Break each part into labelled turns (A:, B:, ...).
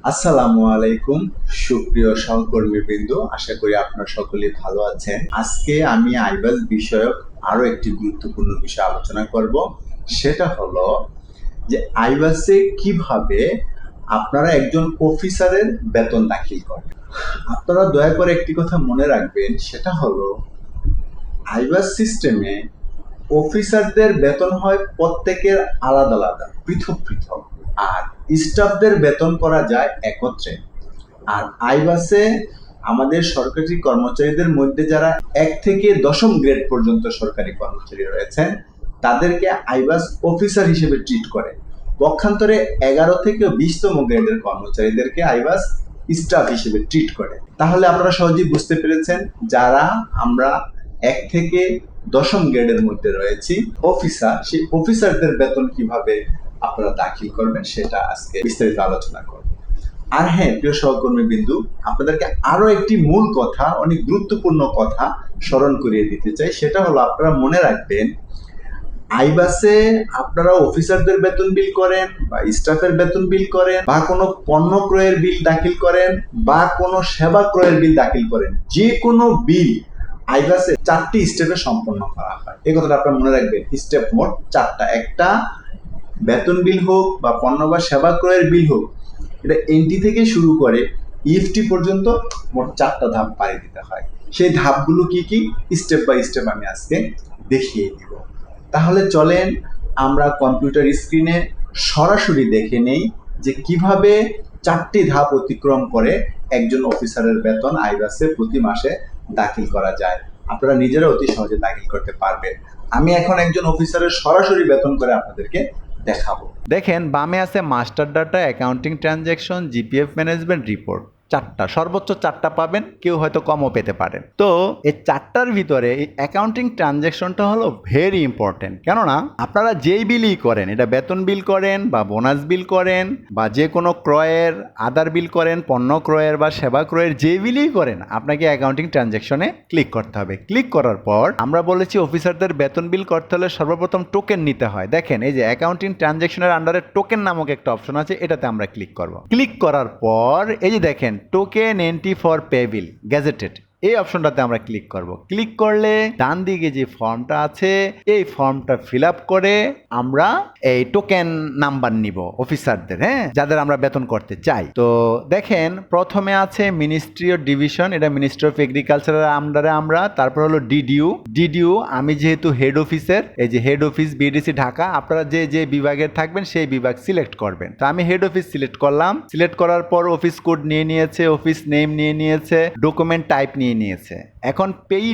A: আসসালামু আলাইকুম সুপ্রিয় সহকর্মীবৃন্দ, আশা করি আপনারা সকলেই ভালো আছেন। আজকে আমি আইবাস বিষয়ক আরো একটি গুরুত্বপূর্ণ বিষয় আলোচনা করব। সেটা হলো যে আইবাসে কিভাবে আপনারা একজন অফিসারের বেতন দাখিল করবেন। আপনারা দয়া করে একটি কথা মনে রাখবেন, সেটা হলো আইবাস সিস্টেমে অফিসারদের বেতন হয় প্রত্যেকের আলাদা আলাদা, পৃথক পৃথক, আর স্টাফদের বেতন করা যায় একত্রে। আর আইবাসে আমাদের সরকারি কর্মচারীদের মধ্যে যারা 1 থেকে 10ম গ্রেড পর্যন্ত সরকারি কর্মচারী রয়েছেন তাদেরকে আইবাস অফিসার হিসেবে ট্রিট করে। পক্ষান্তরে 11 থেকে 20তম গ্রেডের কর্মচারীদেরকে আইবাস স্টাফ হিসেবে ট্রিট করে। তাহলে আপনারা সহজেই বুঝতে পেরেছেন, যারা আমরা 1 থেকে 10ম গ্রেডের মধ্যে রয়েছি অফিসার, সেই অফিসারদের বেতন কিভাবে আপনারা দাখিল করবেন সেটা আজকে বিস্তারিত আলোচনা করব। আর হ্যাঁ, প্রিয় সহকর্মী বিন্দু, আপনাদেরকে আরো একটি মূল কথা, অনেক গুরুত্বপূর্ণ কথা স্মরণ করিয়ে দিতে চাই। সেটা হলো আপনারা মনে রাখবেন, আইবাসে আপনারা অফিসারদের বেতন বিল করেন বা স্টাফের বেতন বিল করেন বা কোনো পণ্য ক্রয়ের বিল দাখিল করেন বা কোনো সেবা ক্রয়ের বিল দাখিল করেন, যে কোনো বিল আইবাসে 4টি স্টেপে সম্পন্ন করা হয়। এই কথাটা আপনারা মনে রাখবেন, স্টেপ মোট 4টা। একটা বেতন বিল হোক বা পণ্য বা সেবা ক্রয়ের বিল হোক, এটা এনটি থেকে শুরু করে ইএফটি পর্যন্ত মোট 4টা ধাপ পাড়ি দিতে হয়। সেই ধাপগুলো কি কি, স্টেপ বাই স্টেপ আমি আজকে দেখিয়ে দিব। তাহলে চলেন আমরা কম্পিউটার স্ক্রিনে সরাসরি দেখে নেই যে কিভাবে 4টি ধাপ অতিক্রম করে একজন অফিসারের বেতন আইবাসে প্রতি মাসে দাখিল করা যায়। আপনারা নিজেরা অতি সহজে দাখিল করতে পারবেন। আমি এখন একজন অফিসারের সরাসরি বেতন করে আপনাদেরকে দেখাবো।
B: দেখেন বামে আছে master data, accounting transaction, GPF management report. 4টা, সর্বোচ্চ 4টা পাবেন, কেউ হয়তো কমও পেতে পারেন। তো এই 4টার ভিতরে এই অ্যাকাউন্টিং ট্রানজ্যাকশনটা হলো ভেরি ইম্পর্টেন্ট। কেননা আপনারা যেই বিলই করেন, এটা বেতন বিল করেন বা বোনাস বিল করেন বা যে কোনো ক্রয়ের আদার বিল করেন, পণ্য ক্রয়ের বা সেবা ক্রয়ের যে বিলই করেন, আপনাকে অ্যাকাউন্টিং ট্রানজ্যাকশনে ক্লিক করতে হবে। ক্লিক করার পর আমরা বলেছি অফিসারদের বেতন বিল করতে হলে সর্বপ্রথম টোকেন নিতে হয়। দেখেন এই যে অ্যাকাউন্টিং ট্রানজ্যাকশনের আন্ডারে টোকেন নামক একটা অপশন আছে, এটাতে আমরা ক্লিক করব। ক্লিক করার পর এই যে দেখেন token entry for pay bill gazetted, এই অপশনটাতে আমরা ক্লিক করব। ক্লিক করলে ডান দিকে যে ফর্মটা আছে এই ফর্মটা ফিল আপ করে আমরা এই টোকেন নাম্বার নিব অফিসারদের, হ্যাঁ, যাদের আমরা বেতন করতে চাই। তো দেখেন প্রথমে আছে মিনিস্ট্রি অফ ডিভিশন, এটা মিনিস্ট্রি অফ এগ্রিকালচারের আন্ডারে আমরা। তারপর হলো ডিডিউ, আমি যেহেতু হেড অফিসের, এই যে হেড অফিস বিডিসি ঢাকা, আপনারা যে যে বিভাগের থাকবেন সেই বিভাগ সিলেক্ট করবেন। তো আমি হেড অফিস সিলেক্ট করলাম। সিলেক্ট করার পর অফিস কোড নিয়ে নিয়েছে, অফিস নেম নিয়ে নিয়েছে, ডকুমেন্ট টাইপ নিয়ে নিয়েছে। এখন পেই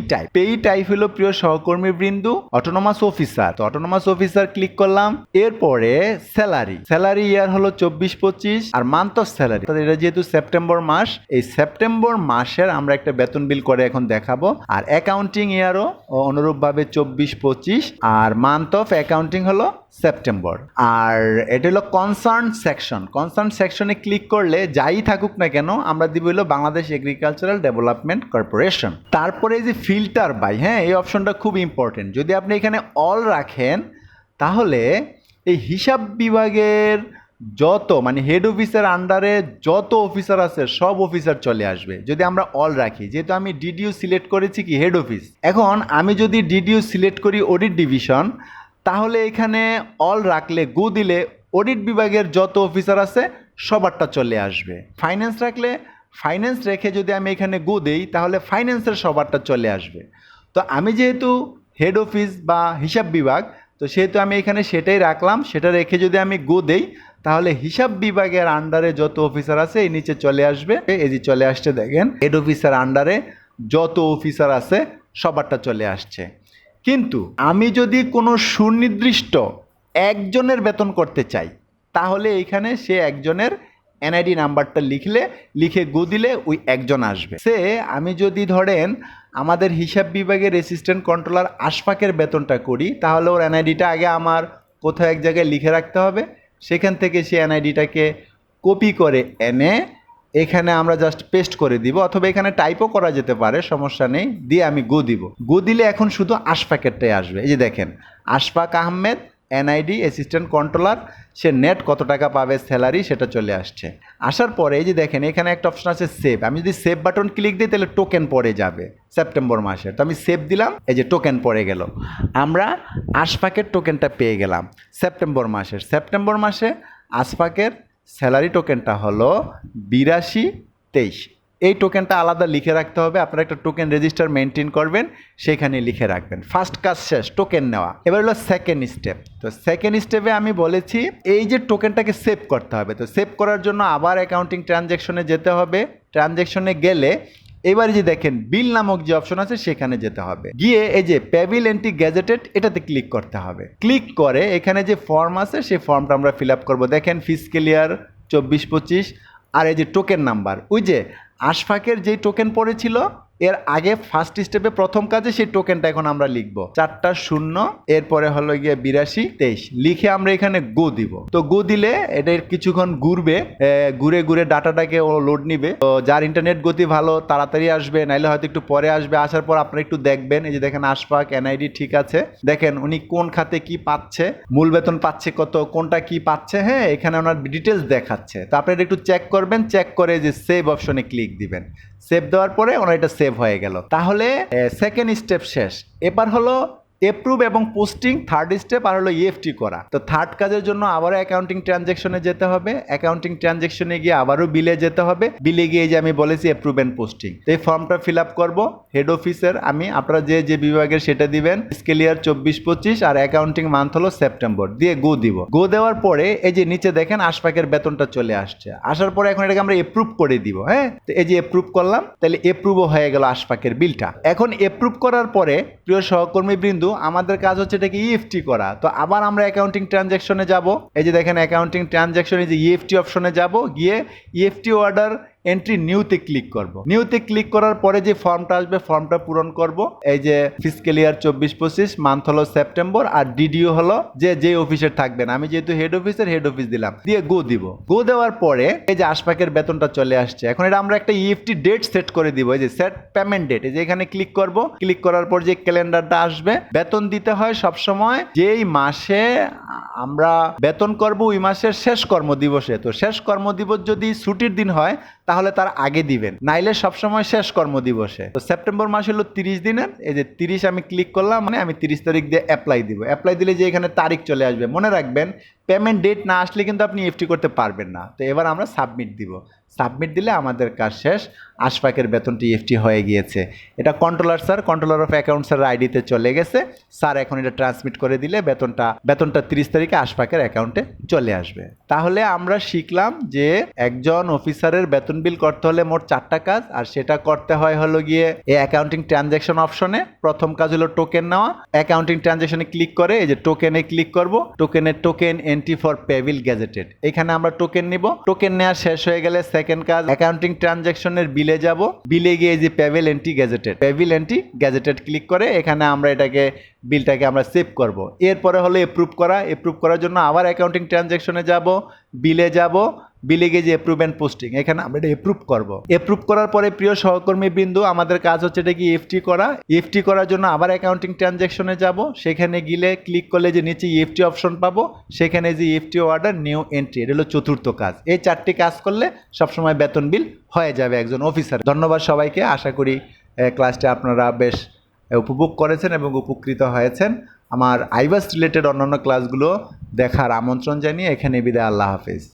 B: টাইপ হলো প্রিয় সহকর্মী বৃন্দু অটোনোমাস অফিসার। তো অটোনোমাস অফিসার ক্লিক করলাম। এরপরে স্যালারি ইয়ার হলো 24-25 আর মান্থ অফ স্যালারি, এটা যেহেতু সেপ্টেম্বর মাস, এই সেপ্টেম্বর মাসের আমরা একটা বেতন বিল করে এখন দেখাবো। আর অ্যাকাউন্টিং ইয়ারও অনুরূপভাবে 24-25 আর মান্থ অফ অ্যাকাউন্টিং হলো সেপ্টেম্বর। আর এটা হলো কনসার্ন সেকশনে ক্লিক করলে যাই থাকুক না কেন আমরা দিব হলো বাংলাদেশ এগ্রিকালচারাল ডেভেলপমেন্ট কর্পোরেশন। তারপরে এই যে ফিল্টার বাই, হ্যাঁ, এই অপশনটা খুব ইম্পর্টেন্ট। যদি আপনি এখানে অল রাখেন তাহলে এই হিসাব বিভাগের যত মানে হেড অফিসের আন্ডারে যত অফিসার আছে সব অফিসার চলে আসবে যদি আমরা অল রাখি। যেহেতু আমি ডিডিউ সিলেক্ট করেছি কি হেড অফিস, এখন আমি যদি ডিডিউ সিলেক্ট করি অডিট ডিভিশন, তাহলে এখানে অল রাখলে গো দিলে অডিট বিভাগের যত অফিসার আছে সবারটা চলে আসবে। ফাইন্যান্স রাখলে ফাইন্যান্স রেখে যদি আমি এখানে গো দেই তাহলে ফাইন্যান্সের সবারটা চলে আসবে। তো আমি যেহেতু হেড অফিস বা হিসাব বিভাগ, তো সেহেতু আমি এখানে সেটাই রাখলাম। সেটা রেখে যদি আমি গো দেই তাহলে হিসাব বিভাগের আন্ডারে যত অফিসার আছে এই নিচে চলে আসবে। এই যে চলে আসছে, দেখেন হেড অফিসার আন্ডারে যত অফিসার আছে সবারটা চলে আসছে। কিন্তু আমি যদি কোনো সুনির্দিষ্ট একজনের বেতন করতে চাই তাহলে এইখানে সে একজনের এনআইডি নাম্বারটা লিখে গো দিলে ওই একজন আসবে। সে আমি যদি ধরেন আমাদের হিসাব বিভাগের অ্যাসিস্ট্যান্ট কন্ট্রোলার আশফাকের বেতনটা করি, তাহলে ওর এনআইডিটা আগে আমার কোথাও এক জায়গায় লিখে রাখতে হবে। সেখান থেকে সে এনআইডিটাকে কপি করে এনে এখানে আমরা জাস্ট পেস্ট করে দিব, অথবা এখানে টাইপও করা যেতে পারে, সমস্যা নেই। দিয়ে আমি গো দিব। গো দিলে এখন শুধু আশফাকেরটাই আসবে। এই যে দেখেন Ashfaq Ahmed NID assistant controller, সে নেট কত টাকা পাবে স্যালারি সেটা চলে আসছে। আসার পরে এই যে দেখেন এখানে একটা অপশন আছে সেভ, আমি যদি সেভ বাটন ক্লিক দিই তাহলে টোকেন পড়ে যাবে সেপ্টেম্বর মাসের। তো আমি সেভ দিলাম, এই যে টোকেন পড়ে গেল, আমরা আশফাকের টোকেনটা পেয়ে গেলাম সেপ্টেম্বর মাসের। সেপ্টেম্বর মাসে আশফাকের স্যালারি টোকেনটা হলো 8223। এই টোকেনটা আলাদা লিখে রাখতে হবে, আপনারা একটা টোকেন রেজিস্টার মেনটেন করবেন, সেখানে লিখে রাখবেন। ফার্স্ট কাজ শেষ, টোকেন নেওয়া। এবার হলো সেকেন্ড স্টেপ। তো সেকেন্ড স্টেপে আমি বলেছি এই যে টোকেনটাকে সেভ করতে হবে। তো সেভ করার জন্য আবার অ্যাকাউন্টিং ট্রানজ্যাকশনে যেতে হবে। ট্রানজ্যাকশনে গেলে এবারে যে দেখেন বিল নামক যে অপশন আছে সেখানে যেতে হবে, গিয়ে এই যে পেবিল এন্ট্রি গ্যাজেটেড এটাতে ক্লিক করতে হবে। ক্লিক করে এখানে যে ফর্ম আছে সেই ফর্মটা আমরা ফিল আপ করবো। দেখেন ফিসক্যাল ইয়ার 24-25 আর এই যে টোকেন নাম্বার, ওই যে আশফাকের যেই টোকেন পড়েছিল এর আগে ফার্স্ট স্টেপে প্রথম কাজে সেই টোকেনটা এখন আমরা লিখবো 4টা 0, এরপরে হলো গিয়ে 8223 লিখে আমরা এখানে গো দিব। তো গো দিলে এটা কিছুক্ষণ ঘুরবে, ঘুরে ঘুরে ডাটাটাকে ও লোড নিবে। তো যার ইন্টারনেট গতি ভালো তাড়াতাড়ি আসবে, নাইলে হয়তো একটু পরে আসবে। আসার পর আপনারা একটু দেখবেন, এই যে দেখেন আশফাক এনআইডি ঠিক আছে, দেখেন উনি কোন খাতে কি পাচ্ছে, মূল বেতন পাচ্ছে কত, কোনটা কি পাচ্ছে, হ্যাঁ এখানে ওনার ডিটেলস দেখাচ্ছে। তো আপনারা একটু চেক করবেন, চেক করে যে সেভ অপশনে ক্লিক দিবেন। সেভ দেওয়ার পরে ওনার এটা সেভ হয়ে গেল। তাহলে সেকেন্ড স্টেপ শেষ। এবার হলো এপ্রুভ এবং পোস্টিং, থার্ড স্টেপ, আর হলো ইএফটি করা। তো থার্ড কাজের জন্য আবারও অ্যাকাউন্টিং ট্রানজ্যাকশনে যেতে হবে। অ্যাকাউন্টিং ট্রানজ্যাকশনে গিয়ে আবারও বিলে যেতে হবে। বিলে গিয়ে যে আমি বলেছি এপ্রুভ অ্যান্ড পোস্টিং, এই ফর্মটা ফিল আপ করবো। হেড অফিসের আমি, আপনারা যে যে বিভাগের সেটা দিবেন। ফিসক্যাল ইয়ার 24-25 আর অ্যাকাউন্টিং মান্থ হলো সেপ্টেম্বর, দিয়ে গো দিব। গো দেওয়ার পরে এই যে নিচে দেখেন আশফাকের বেতনটা চলে আসছে। আসার পরে এখন এটাকে আমরা এপ্রুভ করে দিব। হ্যাঁ, তো এই যে এপ্রুভ করলাম, তাহলে এপ্রুভও হয়ে গেল আশফাকের বিলটা। এখন এপ্রুভ করার পরে প্রিয় সহকর্মী বৃন্দ, আমাদের কাজ হচ্ছে এটাকে ইএফটি করা। তো আবার আমরা অ্যাকাউন্টিং ট্রানজ্যাকশনে যাব। এই যে দেখেন অ্যাকাউন্টিং ট্রানজ্যাকশনে যে ইএফটি অপশনে যাব, গিয়ে ইএফটি অর্ডার এন্ট্রি নিউতে ক্লিক করব। নিউতে ক্লিক করার পরে যে ফর্মটা আসবে ফর্মটা পূরণ করব। এই যে ফিসক্যাল ইয়ার 24-25 মান্থ হলো সেপ্টেম্বর, আর ডিডিও হলো যে অফিসের থাকবেন। আমি যেহেতু হেড অফিসের, হেড অফিস দিলাম, দিয়ে গো দিব। গো দেওয়ার পরে এই যে আশফাকের বেতনটা চলে আসছে। এখন এটা আমরা একটা ইএফটি ডেট সেট করে দিব। এই যে সেট পেমেন্ট ডেট, এই যে এখানে ক্লিক করব। ক্লিক করার পর যে ক্যালেন্ডারটা আসবে, বেতন দিতে হয় সবসময় যেই মাসে আমরা বেতন করব ওই মাসের শেষ কর্মদিবসে। তো শেষ কর্মদিবস যদি ছুটির দিন হয় তাহলে তার আগে দিবেন, নাইলে সবসময় শেষ কর্মদিবসে। তো সেপ্টেম্বর মাস হলো 30 দিনের, এই যে 30 আমি ক্লিক করলাম, মানে আমি 30 তারিখ দিয়ে অ্যাপ্লাই দিব। অ্যাপ্লাই দিলে যে এখানে তারিখ চলে আসবে, মনে রাখবেন পেমেন্ট ডেট না আসলে কিন্তু আপনি ইএফটি করতে পারবেন না। তো এবার আমরা সাবমিট দিব। সাবমিট দিলে আমাদের কাজ শেষ, আশফাকের বেতনটি ইএফটি হয়ে গিয়েছে। এটা কন্ট্রোলার স্যার, কন্ট্রোলার অফ অ্যাকাউন্টসের আইডিতে চলে গেছে। স্যার এখন এটা ট্রান্সমিট করে দিলে বেতনটা 30 তারিখে আশফাকের অ্যাকাউন্টে চলে আসবে। তাহলে আমরা শিখলাম যে একজন অফিসারের বেতন বিল করতে হলে মোট 4টা কাজ, আর সেটা করতে হয় হলো গিয়ে এই অ্যাকাউন্টিং ট্রানজ্যাকশন অপশনে। প্রথম কাজ হলো টোকেন নেওয়া। অ্যাকাউন্টিং ট্রানজ্যাকশনে ক্লিক করে এই যে টোকেনে ক্লিক করব। Token entry for payable gazetted, এখানে আমরা টোকেন নিব। টোকেন নেওয়া শেষ হয়ে গেলে সেকেন্ড কাজ অ্যাকাউন্টিং ট্রানজ্যাকশনের বিলে যাব। বিলে গিয়ে যে পেবিল এন্ট্রি গ্যাজেটেড ক্লিক করে এখানে আমরা বিলটাকে আমরা সেভ করব। এরপরে হলো এপ্রুভ করা। এপ্রুভ করার জন্য আবার অ্যাকাউন্টিং ট্রানজ্যাকশনে যাব, বিলে যাব। বিলে গিয়ে যে এপ্রুভ অ্যান্ড পোস্টিং, এখানে আমরা এটা এপ্রুভ করব। এপ্রুভ করার পরে প্রিয় সহকর্মী বিন্দু, আমাদের কাজ হচ্ছে এটা কি ইএফটি করা। ইএফটি করার জন্য আবার অ্যাকাউন্টিং ট্রানজ্যাকশনে যাব। সেখানে গিয়ে ক্লিক করলে যে নিচে ইএফটি অপশন পাবো, সেখানে যে ইএফটি অর্ডার নিউ এন্ট্রি, এটা হলো চতুর্থ কাজ। এই 4টি কাজ করলে সবসময় বেতন বিল হয়ে যাবে একজন অফিসার। ধন্যবাদ সবাইকে। আশা করি ক্লাসটা আপনারা বেশ উপভোগ করেছেন এবং উপকৃত হয়েছেন। আমার আইবাস রিলেটেড অন্যান্য ক্লাসগুলো দেখার আমন্ত্রণ জানিয়ে এখানে বিদায়। আল্লাহ হাফেজ।